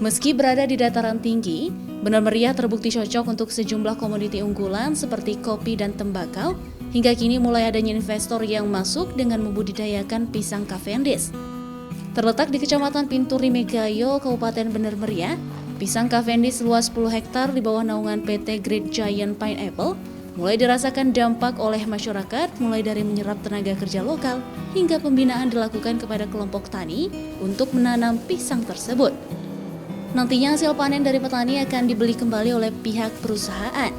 Meski berada di dataran tinggi, Benar Meriah terbukti cocok untuk sejumlah komoditi unggulan seperti kopi dan tembakau. Hingga kini mulai adanya investor yang masuk dengan membudidayakan pisang Cavendish. Terletak di Kecamatan Pinturi Megayo, Kabupaten Benar Meriah, pisang Cavendish luas 10 hektar di bawah naungan PT Great Giant Pineapple mulai dirasakan dampak oleh masyarakat, mulai dari menyerap tenaga kerja lokal hingga pembinaan dilakukan kepada kelompok tani untuk menanam pisang tersebut. Nantinya hasil panen dari petani akan dibeli kembali oleh pihak perusahaan.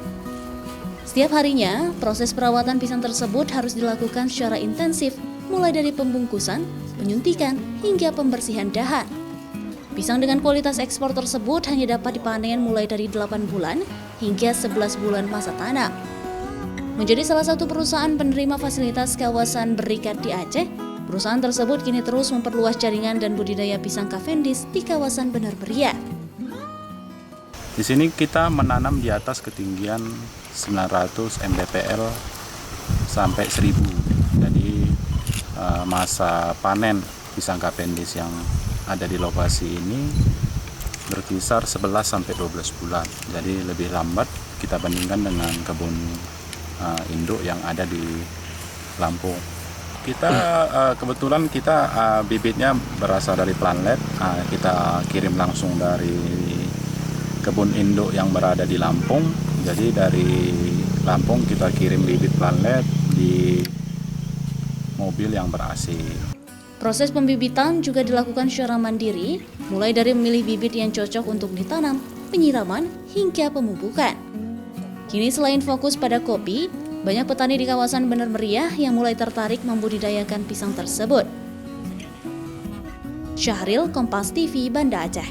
Setiap harinya, proses perawatan pisang tersebut harus dilakukan secara intensif, mulai dari pembungkusan, penyuntikan, hingga pembersihan dahan. Pisang dengan kualitas ekspor tersebut hanya dapat dipanen mulai dari 8 bulan hingga 11 bulan masa tanam. Menjadi salah satu perusahaan penerima fasilitas kawasan berikat di Aceh, perusahaan tersebut kini terus memperluas jaringan dan budidaya pisang Cavendish di kawasan Benar Meriah. Di sini kita menanam di atas ketinggian 900 mdpl sampai 1000. Jadi masa panen pisang Cavendish yang ada di lokasi ini berkisar 11 sampai 12 bulan. Jadi lebih lambat kita bandingkan dengan kebun induk yang ada di Lampung. Kita kebetulan bibitnya berasal dari Planlet. Kita kirim langsung dari kebun induk yang berada di Lampung. Jadi dari Lampung kita kirim bibit Planlet di mobil yang ber-AC. Proses pembibitan juga dilakukan secara mandiri, mulai dari memilih bibit yang cocok untuk ditanam, penyiraman, hingga pemupukan. Kini selain fokus pada kopi, banyak petani di kawasan Benar Meriah yang mulai tertarik membudidayakan pisang tersebut. Syahril, Kompas TV, Banda Aceh.